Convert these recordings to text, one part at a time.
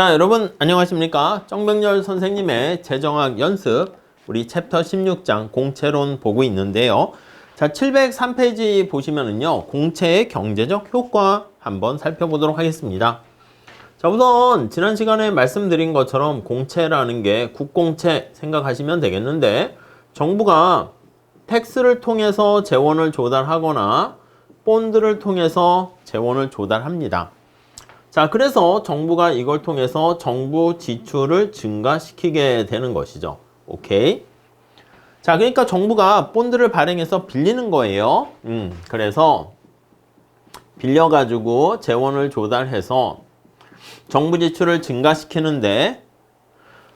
자, 여러분 안녕하십니까? 정병렬 선생님의 재정학 연습 우리 챕터 16장 공채론 보고 있는데요. 자, 703페이지 보시면은요. 공채의 경제적 효과 한번 살펴보도록 하겠습니다. 자, 우선 지난 시간에 말씀드린 것처럼 공채라는 게 국공채 생각하시면 되겠는데 정부가 텍스를 통해서 재원을 조달하거나 본드를 통해서 재원을 조달합니다. 자, 그래서 정부가 이걸 통해서 정부 지출을 증가시키게 되는 것이죠. 오케이. 자, 그러니까 정부가 본드를 발행해서 빌리는 거예요. 그래서 빌려가지고 재원을 조달해서 정부 지출을 증가시키는데,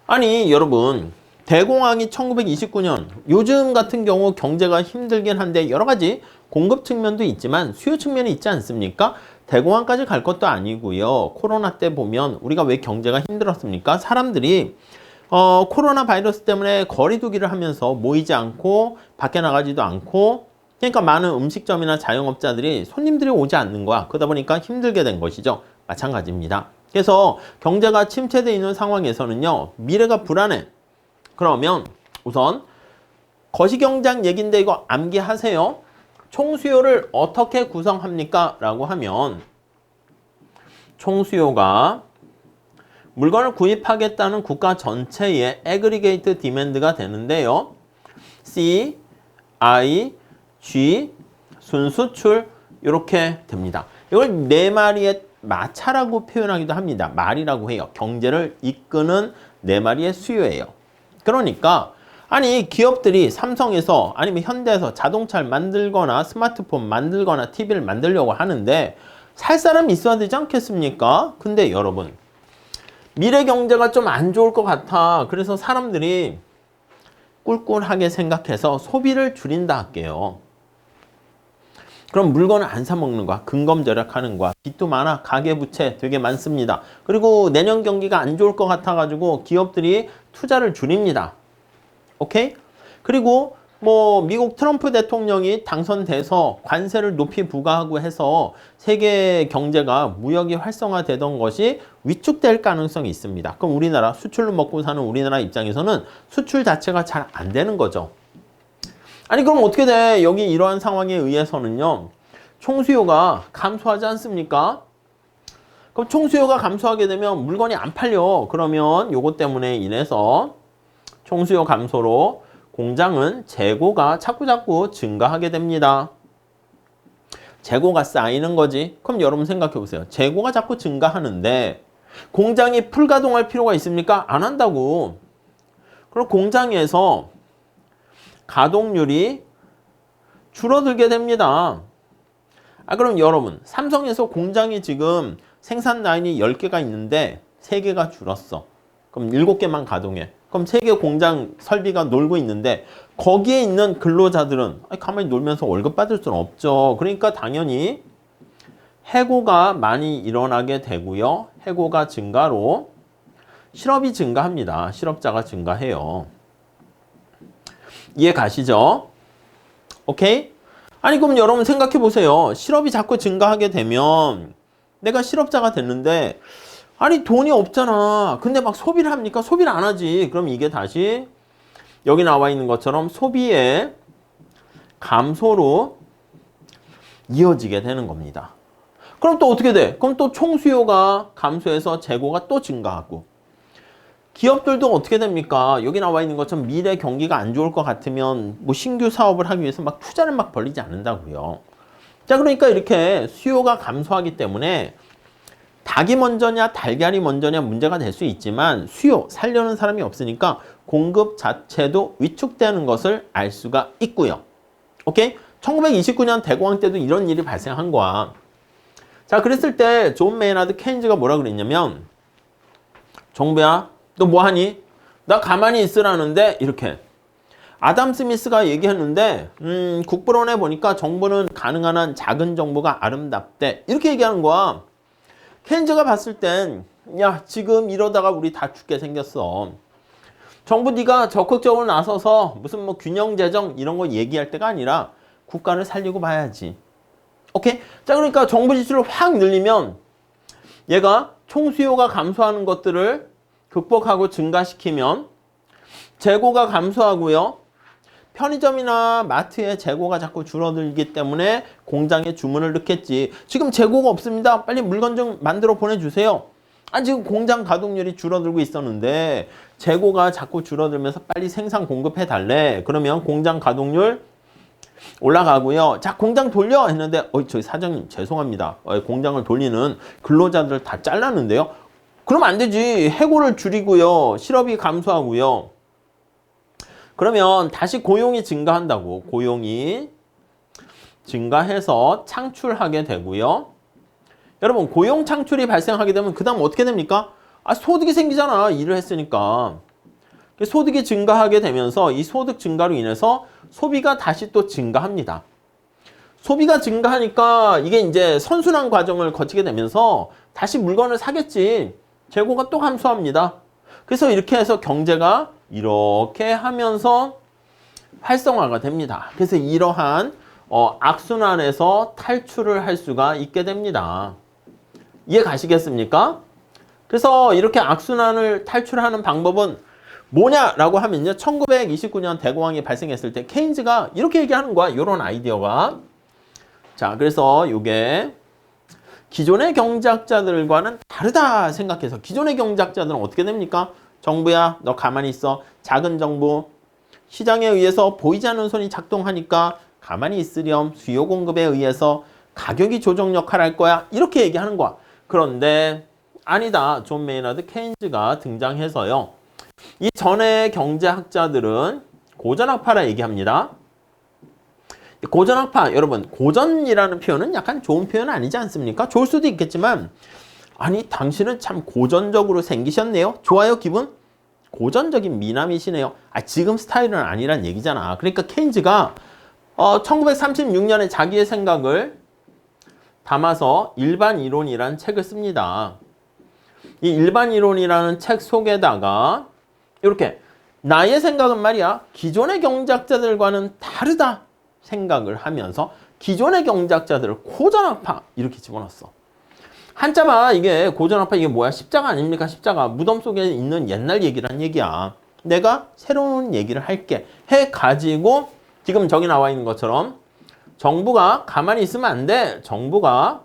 아니, 여러분, 대공황이 1929년, 요즘 같은 경우 경제가 힘들긴 한데 여러 가지 공급 측면도 있지만 수요 측면이 있지 않습니까? 대공황까지 갈 것도 아니고요. 코로나 때 보면 우리가 왜 경제가 힘들었습니까? 사람들이 코로나 바이러스 때문에 거리 두기를 하면서 모이지 않고 밖에 나가지도 않고, 그러니까 많은 음식점이나 자영업자들이 손님들이 오지 않는 거야. 그러다 보니까 힘들게 된 것이죠. 마찬가지입니다. 그래서 경제가 침체되어 있는 상황에서는요, 미래가 불안해. 그러면 우선 거시경장 얘기인데 이거 암기하세요. 총수요를 어떻게 구성합니까? 라고 하면 총수요가 물건을 구입하겠다는 국가 전체의 애그리게이트 디맨드가 되는데요. C, I, G, 순수출 이렇게 됩니다. 이걸 네 마리의 마차라고 표현하기도 합니다. 말이라고 해요. 경제를 이끄는 네 마리의 수요예요. 그러니까 아니 기업들이 삼성에서 아니면 현대에서 자동차를 만들거나 스마트폰 만들거나 TV를 만들려고 하는데 살 사람이 있어야 되지 않겠습니까? 근데 여러분 미래 경제가 좀 안 좋을 것 같아. 그래서 사람들이 꿀꿀하게 생각해서 소비를 줄인다 할게요. 그럼 물건을 안 사 먹는 거야. 근검절약하는 거야. 빚도 많아. 가계부채 되게 많습니다. 그리고 내년 경기가 안 좋을 것 같아가지고 기업들이 투자를 줄입니다. 오케이? 그리고 뭐 미국 트럼프 대통령이 당선돼서 관세를 높이 부과하고 해서 세계 경제가 무역이 활성화되던 것이 위축될 가능성이 있습니다. 그럼 우리나라 수출로 먹고 사는 우리나라 입장에서는 수출 자체가 잘 안 되는 거죠. 아니 그럼 어떻게 돼? 여기 이러한 상황에 의해서는요. 총수요가 감소하지 않습니까? 그럼 총수요가 감소하게 되면 물건이 안 팔려. 그러면 요것 때문에 인해서 총수요 감소로 공장은 재고가 자꾸자꾸 증가하게 됩니다. 재고가 쌓이는 거지. 그럼 여러분 생각해 보세요. 재고가 자꾸 증가하는데 공장이 풀가동할 필요가 있습니까? 안 한다고. 그럼 공장에서 가동률이 줄어들게 됩니다. 그럼 여러분 삼성에서 공장이 지금 생산 라인이 10개가 있는데 3개가 줄었어. 그럼 7개만 가동해. 그럼 3개 공장 설비가 놀고 있는데 거기에 있는 근로자들은 가만히 놀면서 월급 받을 수는 없죠. 그러니까 당연히 해고가 많이 일어나게 되고요. 해고가 증가로 실업이 증가합니다. 실업자가 증가해요. 이해 가시죠? 오케이? 아니 그럼 여러분 생각해 보세요. 실업이 자꾸 증가하게 되면 내가 실업자가 됐는데 아니 돈이 없잖아. 근데 막 소비를 합니까? 소비를 안 하지. 그럼 이게 다시 여기 나와 있는 것처럼 소비의 감소로 이어지게 되는 겁니다. 그럼 또 어떻게 돼? 그럼 또 총수요가 감소해서 재고가 또 증가하고 기업들도 어떻게 됩니까? 여기 나와 있는 것처럼 미래 경기가 안 좋을 것 같으면 뭐 신규 사업을 하기 위해서 막 투자를 막 벌리지 않는다고요. 자, 그러니까 이렇게 수요가 감소하기 때문에 닭이 먼저냐 달걀이 먼저냐 문제가 될 수 있지만 수요, 살려는 사람이 없으니까 공급 자체도 위축되는 것을 알 수가 있고요. 오케이? 1929년 대공황 때도 이런 일이 발생한 거야. 자, 그랬을 때 존 메이나드 케인즈가 뭐라 그랬냐면 정부야 너 뭐하니? 나 가만히 있으라는데 이렇게 아담 스미스가 얘기했는데 국부론에 보니까 정부는 가능한 한 작은 정부가 아름답대 이렇게 얘기하는 거야. 케인즈가 봤을 땐 야 지금 이러다가 우리 다 죽게 생겼어. 정부 네가 적극적으로 나서서 무슨 뭐 균형재정 이런 거 얘기할 때가 아니라 국가를 살리고 봐야지. 오케이? 자 그러니까 정부 지출을 확 늘리면 얘가 총수요가 감소하는 것들을 극복하고 증가시키면 재고가 감소하고요. 편의점이나 마트의 재고가 자꾸 줄어들기 때문에 공장에 주문을 넣겠지. 지금 재고가 없습니다. 빨리 물건 좀 만들어 보내주세요. 지금 공장 가동률이 줄어들고 있었는데 재고가 자꾸 줄어들면서 빨리 생산 공급해 달래. 그러면 공장 가동률 올라가고요. 자, 공장 돌려 했는데 저희 사장님 죄송합니다. 공장을 돌리는 근로자들 다 잘랐는데요. 그러면 안 되지. 해고를 줄이고요. 실업이 감소하고요. 그러면 다시 고용이 증가한다고. 고용이 증가해서 창출하게 되고요. 여러분, 고용 창출이 발생하게 되면 그 다음 어떻게 됩니까? 소득이 생기잖아. 일을 했으니까. 소득이 증가하게 되면서 이 소득 증가로 인해서 소비가 다시 또 증가합니다. 소비가 증가하니까 이게 이제 선순환 과정을 거치게 되면서 다시 물건을 사겠지. 재고가 또 감소합니다. 그래서 이렇게 해서 경제가 이렇게 하면서 활성화가 됩니다. 그래서 이러한 악순환에서 탈출을 할 수가 있게 됩니다. 이해 가시겠습니까? 그래서 이렇게 악순환을 탈출하는 방법은 뭐냐라고 하면요. 1929년 대공황이 발생했을 때 케인즈가 이렇게 얘기하는 거야. 이런 아이디어가. 자, 그래서 이게 기존의 경제학자들과는 다르다 생각해서 기존의 경제학자들은 어떻게 됩니까? 정부야, 너 가만히 있어. 작은 정부. 시장에 의해서 보이지 않는 손이 작동하니까 가만히 있으렴. 수요 공급에 의해서 가격이 조정 역할을 할 거야. 이렇게 얘기하는 거야. 그런데 아니다. 존 메이너드 케인즈가 등장해서요. 이 전에 경제학자들은 고전학파라 얘기합니다. 고전학파, 여러분, 고전이라는 표현은 약간 좋은 표현 아니지 않습니까? 좋을 수도 있겠지만, 당신은 참 고전적으로 생기셨네요. 좋아요, 기분? 고전적인 미남이시네요. 지금 스타일은 아니란 얘기잖아. 그러니까 케인즈가 1936년에 자기의 생각을 담아서 일반이론이라는 책을 씁니다. 이 일반이론이라는 책 속에다가 이렇게 나의 생각은 말이야 기존의 경제학자들과는 다르다 생각을 하면서 기존의 경제학자들을 고전학파 이렇게 집어넣었어. 한자마 이게 고전학파 이게 뭐야? 십자가 아닙니까? 십자가. 무덤 속에 있는 옛날 얘기란 얘기야. 내가 새로운 얘기를 할게. 해가지고 지금 저기 나와 있는 것처럼 정부가 가만히 있으면 안 돼. 정부가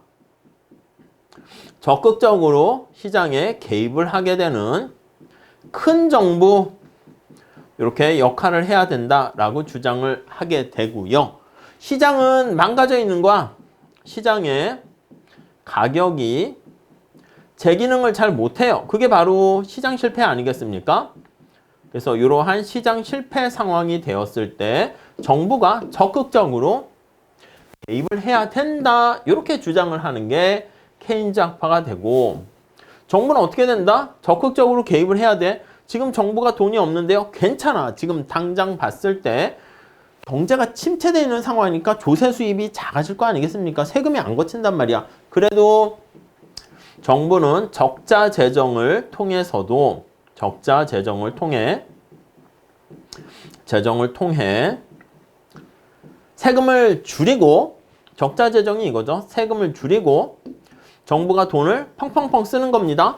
적극적으로 시장에 개입을 하게 되는 큰 정부 이렇게 역할을 해야 된다라고 주장을 하게 되고요. 시장은 망가져 있는 거야. 시장의 가격이 제 기능을 잘 못해요. 그게 바로 시장 실패 아니겠습니까? 그래서 이러한 시장 실패 상황이 되었을 때 정부가 적극적으로 개입을 해야 된다. 이렇게 주장을 하는 게 케인즈 학파가 되고 정부는 어떻게 된다? 적극적으로 개입을 해야 돼. 지금 정부가 돈이 없는데요. 괜찮아. 지금 당장 봤을 때 경제가 침체되어 있는 상황이니까 조세 수입이 작아질 거 아니겠습니까? 세금이 안 거친단 말이야. 그래도 정부는 적자 재정을 통해서도 적자 재정을 통해 세금을 줄이고 적자 재정이 이거죠. 세금을 줄이고 정부가 돈을 펑펑펑 쓰는 겁니다.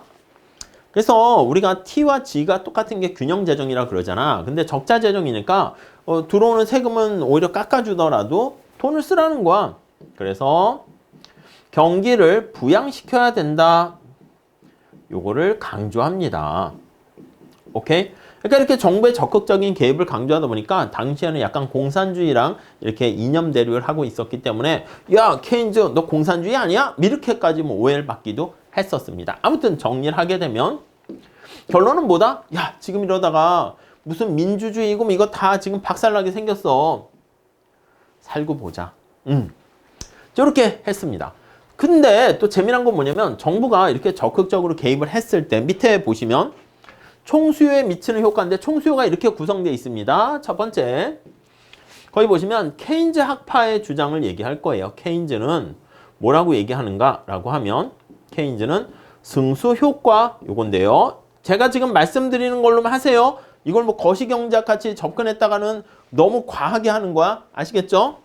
그래서 우리가 T와 G가 똑같은 게 균형 재정이라 그러잖아. 근데 적자 재정이니까 들어오는 세금은 오히려 깎아주더라도 돈을 쓰라는 거야. 그래서 경기를 부양시켜야 된다. 요거를 강조합니다. 오케이? 그러니까 이렇게 정부의 적극적인 개입을 강조하다 보니까 당시에는 약간 공산주의랑 이렇게 이념 대립을 하고 있었기 때문에 야, 케인즈 너 공산주의 아니야? 이렇게까지 오해를 받기도 했었습니다. 아무튼 정리를 하게 되면 결론은 뭐다? 야, 지금 이러다가 무슨 민주주의고 이거 다 지금 박살나게 생겼어. 살고 보자. 저렇게 했습니다. 근데 또 재미난 건 뭐냐면 정부가 이렇게 적극적으로 개입을 했을 때 밑에 보시면 총수요에 미치는 효과인데 총수요가 이렇게 구성되어 있습니다. 첫 번째, 거기 보시면 케인즈 학파의 주장을 얘기할 거예요. 케인즈는 뭐라고 얘기하는가라고 하면 케인즈는 승수 효과 요건데요. 제가 지금 말씀드리는 걸로만 하세요. 이걸 뭐 거시경제학 같이 접근했다가는 너무 과하게 하는 거야. 아시겠죠?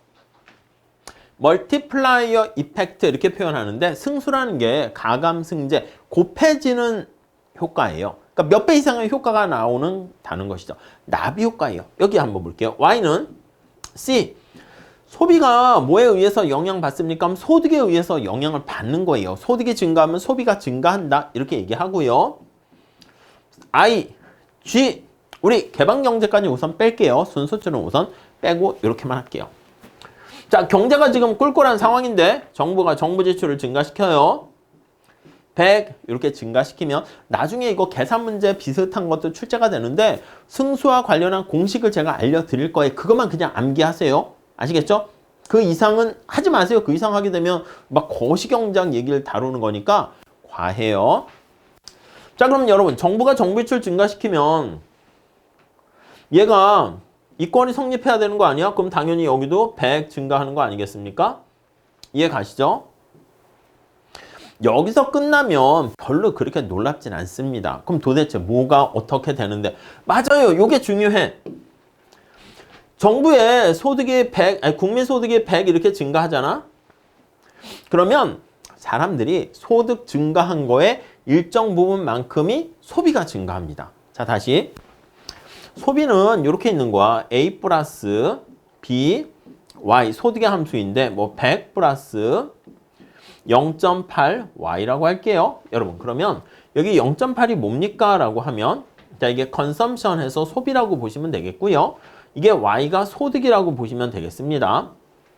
멀티플라이어 이펙트 이렇게 표현하는데 승수라는 게 가감승제 곱해지는 효과예요. 그러니까 몇 배 이상의 효과가 나오는 것이죠. 나비 효과예요. 여기 한번 볼게요. Y는 C. 소비가 뭐에 의해서 영향받습니까? 그럼 소득에 의해서 영향을 받는 거예요. 소득이 증가하면 소비가 증가한다. 이렇게 얘기하고요. I, G. 우리 개방경제까지 우선 뺄게요. 순수치는 우선 빼고 이렇게만 할게요. 자, 경제가 지금 꿀꿀한 상황인데 정부가 정부 지출을 증가시켜요. 100 이렇게 증가시키면 나중에 이거 계산 문제 비슷한 것도 출제가 되는데 승수와 관련한 공식을 제가 알려드릴 거예요. 그것만 그냥 암기하세요. 아시겠죠? 그 이상은 하지 마세요. 그 이상 하게 되면 막 거시경장 얘기를 다루는 거니까 과해요. 자, 그럼 여러분 정부가 정부 지출 증가시키면 얘가 이권이 성립해야 되는 거 아니야? 그럼 당연히 여기도 100 증가하는 거 아니겠습니까? 이해 가시죠? 여기서 끝나면 별로 그렇게 놀랍진 않습니다. 그럼 도대체 뭐가 어떻게 되는데? 맞아요. 이게 중요해. 정부의 소득이 100, 아니 국민 소득이 100 이렇게 증가하잖아? 그러면 사람들이 소득 증가한 거에 일정 부분만큼이 소비가 증가합니다. 자, 다시. 소비는 이렇게 있는 거야. A 플러스 B, Y 소득의 함수인데 뭐 100 플러스 0.8Y라고 할게요. 여러분 그러면 여기 0.8이 뭡니까? 라고 하면 자 이게 컨섬션해서 소비라고 보시면 되겠고요. 이게 Y가 소득이라고 보시면 되겠습니다.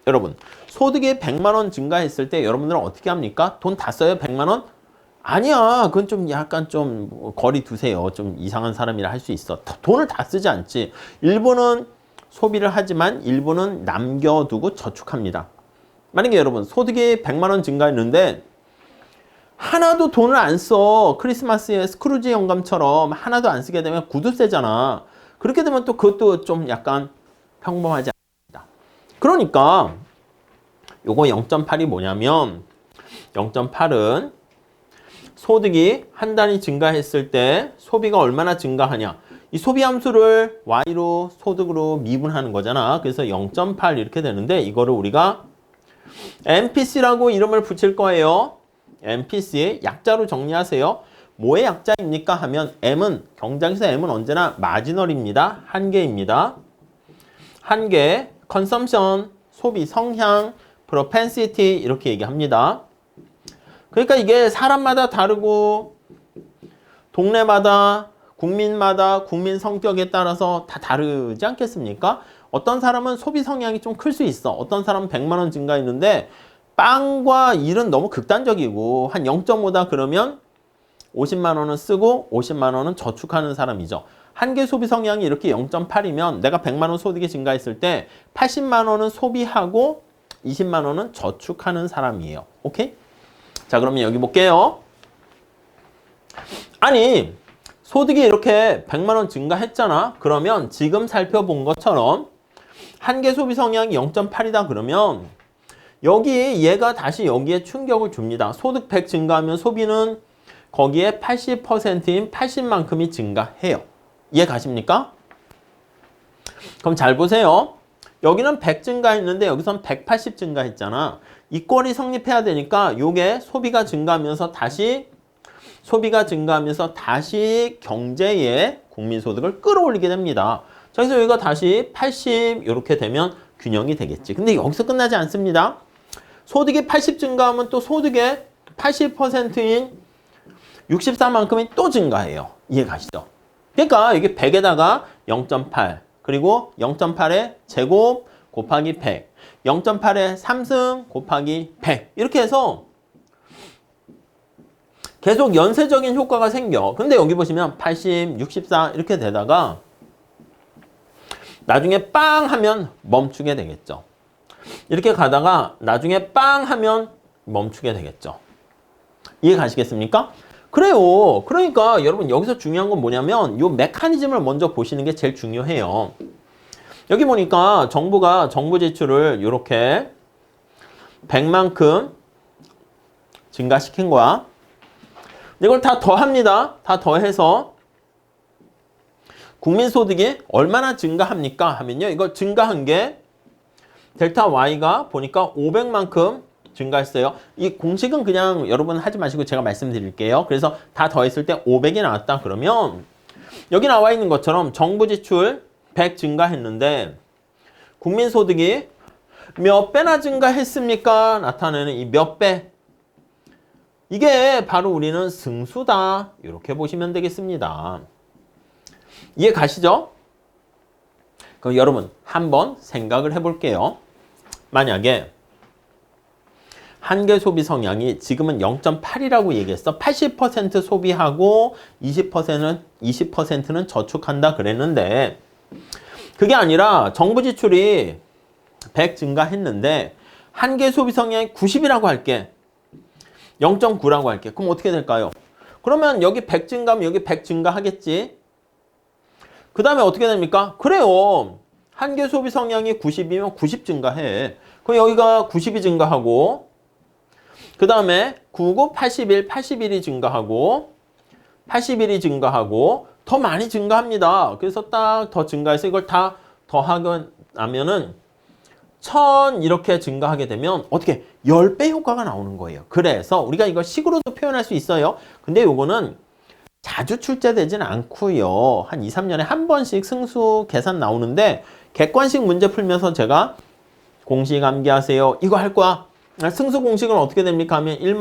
여러분 소득이 100만 원 증가했을 때 여러분들은 어떻게 합니까? 돈 다 써요? 100만 원? 아니야. 그건 좀 약간 좀 거리 두세요. 좀 이상한 사람이라 할 수 있어. 돈을 다 쓰지 않지. 일부는 소비를 하지만 일부는 남겨두고 저축합니다. 만약에 여러분 소득이 100만 원 증가했는데 하나도 돈을 안 써. 크리스마스에 스크루지 영감처럼 하나도 안 쓰게 되면 구두쇠잖아. 그렇게 되면 또 그것도 좀 약간 평범하지 않습니다. 그러니까 요거 0.8이 뭐냐면 0.8은 소득이 한 단위 증가했을 때 소비가 얼마나 증가하냐. 이 소비 함수를 Y로 소득으로 미분하는 거잖아. 그래서 0.8 이렇게 되는데 이거를 우리가 MPC라고 이름을 붙일 거예요. MPC 약자로 정리하세요. 뭐의 약자입니까? 하면 M은 경장에서 M은 언제나 마지널입니다. 한계입니다. 한계, 컨섬션, 소비 성향, propensity 이렇게 얘기합니다. 그러니까 이게 사람마다 다르고 동네마다 국민마다 국민 성격에 따라서 다 다르지 않겠습니까? 어떤 사람은 소비 성향이 좀 클 수 있어. 어떤 사람은 100만 원 증가했는데 빵과 일은 너무 극단적이고 한 0.5다 그러면 50만 원은 쓰고 50만 원은 저축하는 사람이죠. 한계 소비 성향이 이렇게 0.8이면 내가 100만 원 소득이 증가했을 때 80만 원은 소비하고 20만 원은 저축하는 사람이에요. 오케이? 자, 그러면 여기 볼게요. 아니, 소득이 이렇게 100만 원 증가했잖아. 그러면 지금 살펴본 것처럼 한계 소비 성향이 0.8이다 그러면 여기 얘가 다시 여기에 충격을 줍니다. 소득 100 증가하면 소비는 거기에 80%인 80만큼이 증가해요. 이해 가십니까? 그럼 잘 보세요. 여기는 100 증가했는데 여기선 180 증가했잖아. 이 꼴이 성립해야 되니까 요게 소비가 증가하면서 다시 경제의 국민소득을 끌어올리게 됩니다. 자, 그래서 여기가 다시 80 이렇게 되면 균형이 되겠지. 근데 여기서 끝나지 않습니다. 소득이 80 증가하면 또 소득의 80%인 64만큼이 또 증가해요. 이해 가시죠? 그러니까 이게 100에다가 0.8 그리고 0.8의 제곱 곱하기 100 0.8의 3승 곱하기 100 이렇게 해서 계속 연쇄적인 효과가 생겨. 근데 여기 보시면 80, 64 이렇게 되다가 나중에 빵 하면 멈추게 되겠죠. 이렇게 가다가 나중에 빵 하면 멈추게 되겠죠. 이해 가시겠습니까? 그래요. 그러니까 여러분 여기서 중요한 건 뭐냐면 이 메커니즘을 먼저 보시는 게 제일 중요해요. 여기 보니까 정부가 정부 지출을 이렇게 100만큼 증가시킨 거야. 이걸 다 더합니다. 다 더해서 국민소득이 얼마나 증가합니까? 하면요. 이거 증가한 게 델타 Y가 보니까 500만큼 증가했어요. 이 공식은 그냥 여러분 하지 마시고 제가 말씀드릴게요. 그래서 다 더했을 때 500이 나왔다 그러면 여기 나와 있는 것처럼 정부 지출 100 증가했는데 국민소득이 몇 배나 증가했습니까? 나타내는 이 몇 배. 이게 바로 우리는 승수다. 이렇게 보시면 되겠습니다. 이해 가시죠? 그럼 여러분 한번 생각을 해볼게요. 만약에 한계 소비 성향이 지금은 0.8이라고 얘기했어. 80% 소비하고 20%는 저축한다 그랬는데 그게 아니라 정부 지출이 100 증가했는데 한계 소비 성향이 90이라고 할게. 0.9라고 할게. 그럼 어떻게 될까요? 그러면 여기 100 증가하면 여기 100 증가하겠지. 그 다음에 어떻게 됩니까? 그래요. 한계 소비 성향이 90이면 90 증가해. 그럼 여기가 90이 증가하고 그 다음에 99, 81, 81이 증가하고 81이 증가하고 더 많이 증가합니다. 그래서 딱 더 증가해서 이걸 다 더하고 나면은 1000 이렇게 증가하게 되면 어떻게 10배 효과가 나오는 거예요. 그래서 우리가 이걸 식으로도 표현할 수 있어요. 근데 요거는 자주 출제되지는 않고요. 한 2, 3년에 한 번씩 승수 계산 나오는데 객관식 문제 풀면서 제가 공식 암기하세요. 이거 할 거야. 승수 공식은 어떻게 됩니까? 하면 1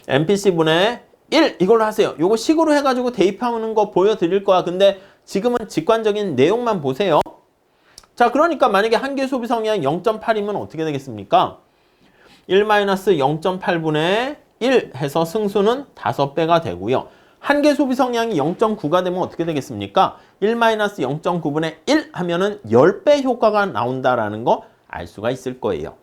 MPC분의 1 이걸로 하세요. 요거 식으로 해가지고 대입하는 거 보여드릴 거야. 근데 지금은 직관적인 내용만 보세요. 자, 그러니까 만약에 한계 소비 성향 0.8이면 어떻게 되겠습니까? 1 0.8분의 1 해서 승수는 5배가 되고요. 한계 소비 성향이 0.9가 되면 어떻게 되겠습니까? 1 0.9분의 1 하면은 10배 효과가 나온다라는 거 알 수가 있을 거예요.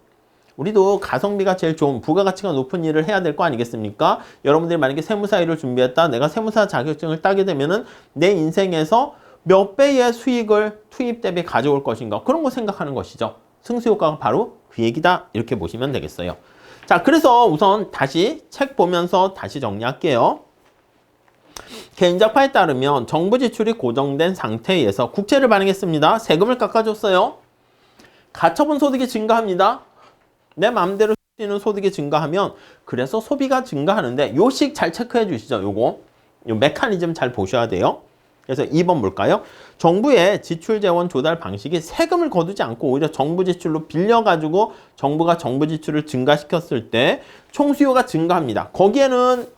우리도 가성비가 제일 좋은 부가가치가 높은 일을 해야 될 거 아니겠습니까? 여러분들이 만약에 세무사 일을 준비했다. 내가 세무사 자격증을 따게 되면은 내 인생에서 몇 배의 수익을 투입 대비 가져올 것인가. 그런 거 생각하는 것이죠. 승수효과가 바로 그 얘기다. 이렇게 보시면 되겠어요. 자, 그래서 우선 다시 책 보면서 다시 정리할게요. 개인적파에 따르면 정부 지출이 고정된 상태에서 국채를 발행했습니다. 세금을 깎아줬어요. 가처분 소득이 증가합니다. 내 마음대로 쓰는 소득이 증가하면 그래서 소비가 증가하는데 요식 잘 체크해 주시죠. 요 메커니즘 잘 보셔야 돼요. 그래서 2번 볼까요? 정부의 지출 재원 조달 방식이 세금을 거두지 않고 오히려 정부 지출로 빌려가지고 정부가 정부 지출을 증가시켰을 때 총수요가 증가합니다. 거기에는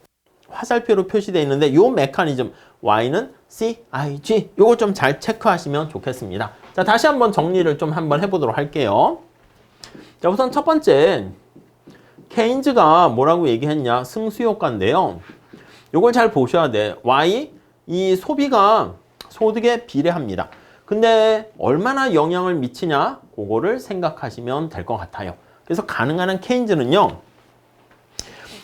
화살표로 표시되어 있는데 요 메커니즘 Y는 CIG 요거 좀 잘 체크하시면 좋겠습니다. 자, 다시 한번 정리를 좀 한번 해보도록 할게요. 자, 우선 첫 번째 케인즈가 뭐라고 얘기했냐? 승수효과인데요. 요걸 잘 보셔야 돼. Y 이 소비가 소득에 비례합니다. 근데 얼마나 영향을 미치냐? 그거를 생각하시면 될 것 같아요. 그래서 가능한 한 케인즈는요.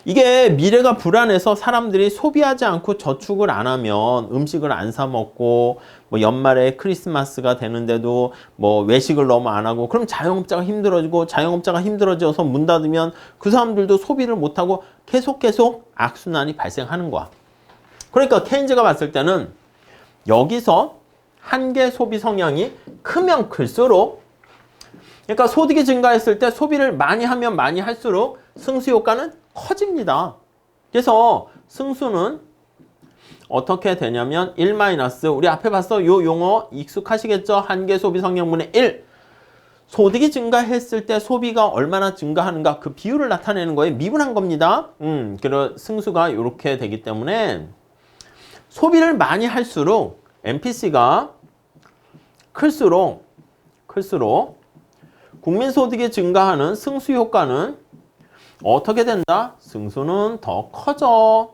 이게 미래가 불안해서 사람들이 소비하지 않고 저축을 안 하면 음식을 안 사 먹고 뭐 연말에 크리스마스가 되는데도 뭐 외식을 너무 안 하고 그럼 자영업자가 힘들어지고 자영업자가 힘들어져서 문 닫으면 그 사람들도 소비를 못 하고 계속 악순환이 발생하는 거야. 그러니까 케인즈가 봤을 때는 여기서 한계 소비 성향이 크면 클수록 그러니까 소득이 증가했을 때 소비를 많이 하면 많이 할수록 승수 효과는 커집니다. 그래서 승수는 어떻게 되냐면 1 우리 앞에 봤어? 요 용어 익숙하시겠죠? 한계 소비 성향분의 1 소득이 증가했을 때 소비가 얼마나 증가하는가 그 비율을 나타내는 거에 미분한 겁니다. 그래서 승수가 이렇게 되기 때문에 소비를 많이 할수록 MPC가 클수록 국민소득이 증가하는 승수 효과는 어떻게 된다? 승수는 더 커져.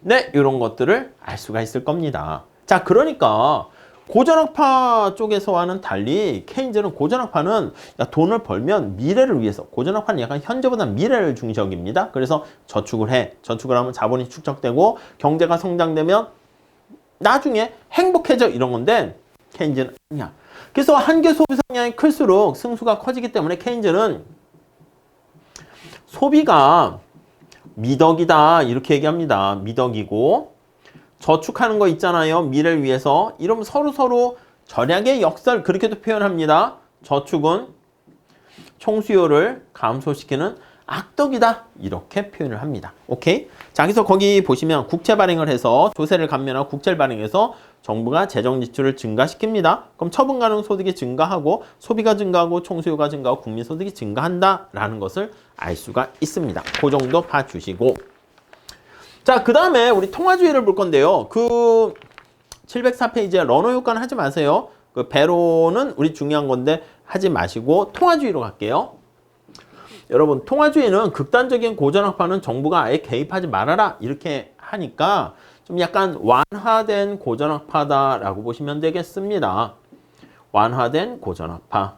네, 이런 것들을 알 수가 있을 겁니다. 자, 그러니까 고전학파 쪽에서와는 달리 케인즈는 고전학파는 야, 돈을 벌면 미래를 위해서 고전학파는 약간 현재보다 미래를 중시여깁니다. 그래서 저축을 해. 저축을 하면 자본이 축적되고 경제가 성장되면 나중에 행복해져 이런 건데 케인즈는 아니야. 그래서 한계 소비 성향이 클수록 승수가 커지기 때문에 케인즈는 소비가 미덕이다 이렇게 얘기합니다. 미덕이고 저축하는 거 있잖아요. 미래를 위해서. 이러면 서로 절약의 역설 그렇게도 표현합니다. 저축은 총수요를 감소시키는 악덕이다. 이렇게 표현을 합니다. 오케이? 자, 그래서 거기 보시면 국채 발행을 해서 조세를 감면하고 국채를 발행해서 정부가 재정 지출을 증가시킵니다. 그럼 처분 가능 소득이 증가하고 소비가 증가하고 총수요가 증가하고 국민 소득이 증가한다라는 것을 알 수가 있습니다. 그 정도 봐주시고. 자, 그 다음에 우리 통화주의를 볼 건데요. 그 704페이지에 러너 효과는 하지 마세요. 그 배로는 우리 중요한 건데 하지 마시고 통화주의로 갈게요. 여러분, 통화주의는 극단적인 고전학파는 정부가 아예 개입하지 말아라 이렇게 하니까 좀 약간 완화된 고전학파다라고 보시면 되겠습니다. 완화된 고전학파.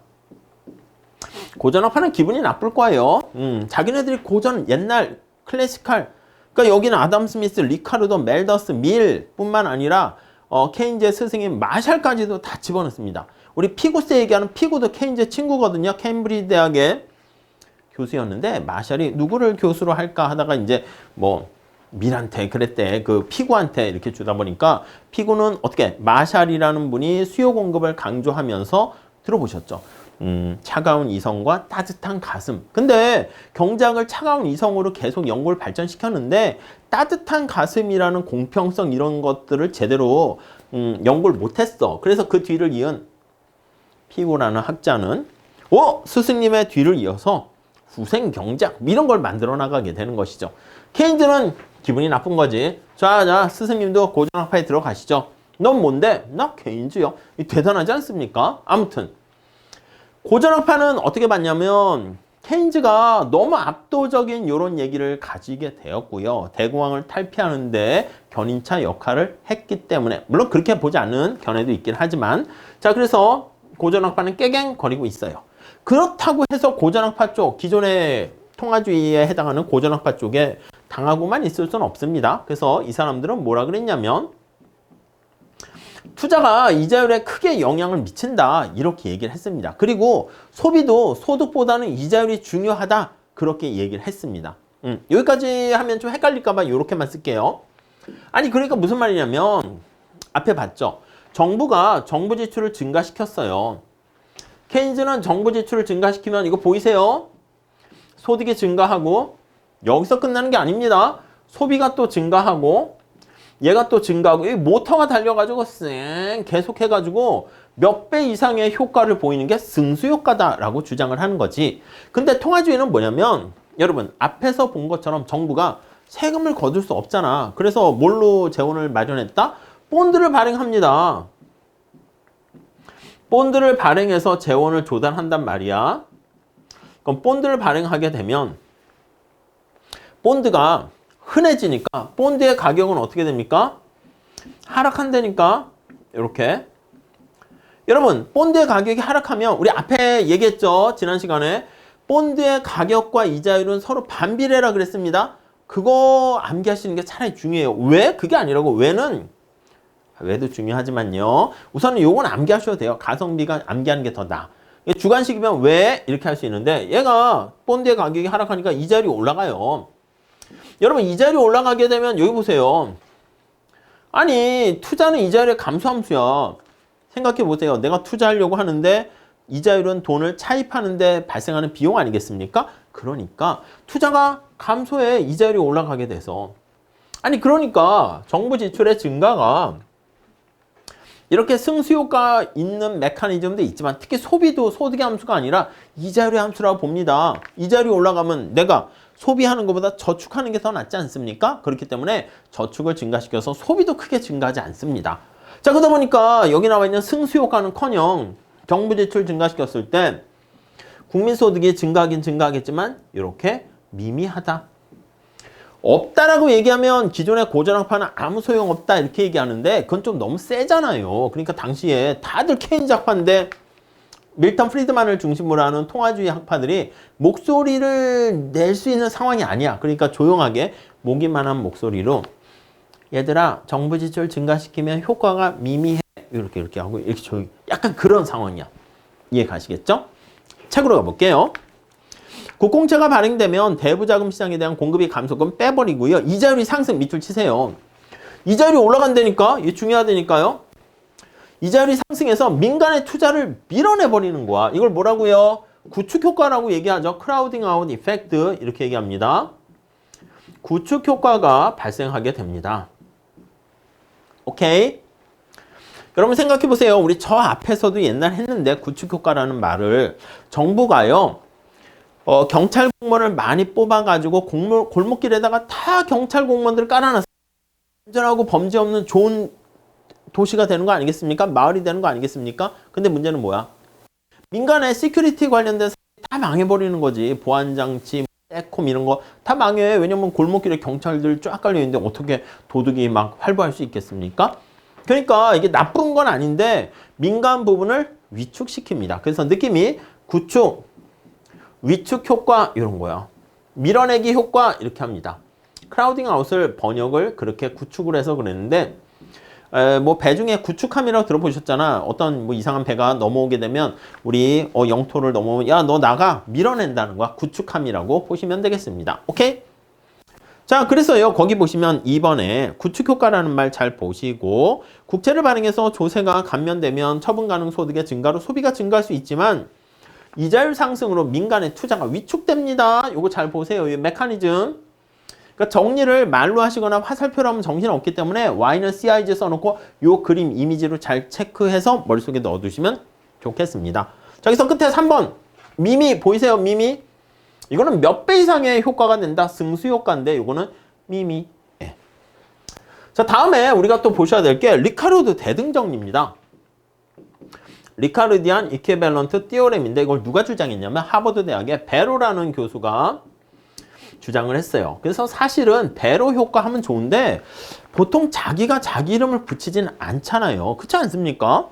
고전학파는 기분이 나쁠 거예요. 자기네들이 고전, 옛날, 클래시칼. 그러니까 여기는 아담 스미스, 리카르도, 멜더스, 밀 뿐만 아니라 케인즈의 스승인 마샬까지도 다 집어넣습니다. 우리 피구스 얘기하는 피구도 케인즈의 친구거든요. 캠브리지 대학의 교수였는데 마샬이 누구를 교수로 할까 하다가 이제 뭐 밀한테 그랬대. 그 피구한테 이렇게 주다 보니까 피구는 어떻게 마샬이라는 분이 수요 공급을 강조하면서 들어보셨죠. 차가운 이성과 따뜻한 가슴. 근데 경제학을 차가운 이성으로 계속 연구를 발전시켰는데 따뜻한 가슴이라는 공평성 이런 것들을 제대로 연구를 못했어. 그래서 그 뒤를 이은 피고라는 학자는 스승님의 뒤를 이어서 후생 경제학 이런 걸 만들어 나가게 되는 것이죠. 케인즈는 기분이 나쁜 거지. 자, 스승님도 고전학파에 들어가시죠. 넌 뭔데? 나 케인즈요. 대단하지 않습니까? 아무튼 고전학파는 어떻게 봤냐면 케인즈가 너무 압도적인 이런 얘기를 가지게 되었고요. 대공황을 탈피하는데 견인차 역할을 했기 때문에 물론 그렇게 보지 않는 견해도 있긴 하지만 자, 그래서 고전학파는 깨갱거리고 있어요. 그렇다고 해서 고전학파 쪽, 기존의 통화주의에 해당하는 고전학파 쪽에 당하고만 있을 수는 없습니다. 그래서 이 사람들은 뭐라 그랬냐면 투자가 이자율에 크게 영향을 미친다 이렇게 얘기를 했습니다. 그리고 소비도 소득보다는 이자율이 중요하다 그렇게 얘기를 했습니다. 여기까지 하면 좀 헷갈릴까 봐 이렇게만 쓸게요. 아니 그러니까 무슨 말이냐면 앞에 봤죠. 정부가 정부 지출을 증가시켰어요. 케인즈는 정부 지출을 증가시키면 이거 보이세요? 소득이 증가하고 여기서 끝나는 게 아닙니다. 소비가 또 증가하고 얘가 또 증가하고 이 모터가 달려가지고 쌩 계속 해가지고 몇 배 이상의 효과를 보이는 게 승수효과다라고 주장을 하는 거지. 근데 통화주의는 뭐냐면 여러분 앞에서 본 것처럼 정부가 세금을 거둘 수 없잖아. 그래서 뭘로 재원을 마련했다? 본드를 발행합니다. 본드를 발행해서 재원을 조달한단 말이야. 그럼 본드를 발행하게 되면 본드가 흔해지니까 본드의 가격은 어떻게 됩니까? 하락한다니까. 이렇게. 여러분 본드의 가격이 하락하면 우리 앞에 얘기했죠. 지난 시간에 본드의 가격과 이자율은 서로 반비례라 그랬습니다. 그거 암기하시는 게 차라리 중요해요. 왜? 그게 아니라고. 왜도 중요하지만요. 우선은 요건 암기하셔도 돼요. 가성비가 암기하는 게 더 나아. 주관식이면 왜? 이렇게 할 수 있는데 얘가 본드의 가격이 하락하니까 이자율이 올라가요. 여러분 이자율이 올라가게 되면 여기 보세요. 아니 투자는 이자율의 감소함수야. 생각해 보세요. 내가 투자하려고 하는데 이자율은 돈을 차입하는데 발생하는 비용 아니겠습니까? 그러니까 투자가 감소해 이자율이 올라가게 돼서. 아니 그러니까 정부 지출의 증가가 이렇게 승수효과 있는 메커니즘도 있지만 특히 소비도 소득의 함수가 아니라 이자율의 함수라고 봅니다. 이자율이 올라가면 내가 소비하는 것보다 저축하는 게 더 낫지 않습니까? 그렇기 때문에 저축을 증가시켜서 소비도 크게 증가하지 않습니다. 자, 그러다 보니까 여기 나와 있는 승수효과는커녕 정부 지출 증가시켰을 때 국민소득이 증가하긴 증가하겠지만 이렇게 미미하다. 없다라고 얘기하면 기존의 고전학파는 아무 소용없다 이렇게 얘기하는데 그건 좀 너무 세잖아요. 그러니까 당시에 다들 케인즈 학파인데 밀턴 프리드만을 중심으로 하는 통화주의 학파들이 목소리를 낼 수 있는 상황이 아니야. 그러니까 조용하게 목이만한 목소리로 얘들아 정부 지출 증가시키면 효과가 미미해 이렇게 하고 이렇게 조용히 약간 그런 상황이야. 이해 가시겠죠? 책으로 가볼게요. 국공채가 발행되면 대부자금 시장에 대한 공급이 감소. 그럼 빼버리고요. 이자율이 상승 밑줄 치세요. 이자율이 올라간다니까? 이게 중요하다니까요. 이자율이 상승해서 민간의 투자를 밀어내버리는 거야. 이걸 뭐라고요? 구축 효과라고 얘기하죠. 크라우딩 아웃 이펙트 이렇게 얘기합니다. 구축 효과가 발생하게 됩니다. 오케이? 여러분 생각해 보세요. 우리 저 앞에서도 옛날 했는데 구축 효과라는 말을 정부가요. 경찰 공무원을 많이 뽑아가지고 골목길에다가 다 경찰 공무원들을 깔아놨어요. 안전하고 범죄 없는 좋은 도시가 되는 거 아니겠습니까? 마을이 되는 거 아니겠습니까? 근데 문제는 뭐야? 민간의 시큐리티 관련돼서 다 망해버리는 거지. 보안장치, 세콤 이런 거 다 망해. 왜냐면 골목길에 경찰들 쫙 깔려있는데 어떻게 도둑이 막 활보할 수 있겠습니까? 그러니까 이게 나쁜 건 아닌데 민간 부분을 위축시킵니다. 그래서 느낌이 구축, 위축 효과 이런 거야. 밀어내기 효과 이렇게 합니다. 크라우딩 아웃을 번역을 그렇게 구축을 해서 그랬는데 뭐 배 중에 구축함이라고 들어보셨잖아. 어떤 뭐 이상한 배가 넘어오게 되면 우리 영토를 넘어오면 야 너 나가 밀어낸다는 거야. 구축함이라고 보시면 되겠습니다. 오케이? 자 그래서요 거기 보시면 2번에 구축 효과라는 말 잘 보시고 국채를 발행해서 조세가 감면되면 처분 가능 소득의 증가로 소비가 증가할 수 있지만 이자율 상승으로 민간의 투자가 위축됩니다. 요거 잘 보세요. 이 메커니즘. 그러니까 정리를 말로 하시거나 화살표로 하면 정신 없기 때문에 Y는 CIG 써놓고 요 그림 이미지로 잘 체크해서 머릿속에 넣어두시면 좋겠습니다. 자, 여기서 끝에 3번. 미미 보이세요? 미미. 이거는 몇 배 이상의 효과가 된다. 승수 효과인데 이거는 미미. 예. 자, 다음에 우리가 또 보셔야 될 게 리카르도 대등정리입니다. 리카르디안 이퀴밸런트 띠오렘인데 이걸 누가 주장했냐면 하버드 대학의 베로라는 교수가 주장을 했어요. 그래서 사실은 베로 효과 하면 좋은데 보통 자기가 자기 이름을 붙이진 않잖아요. 그렇지 않습니까?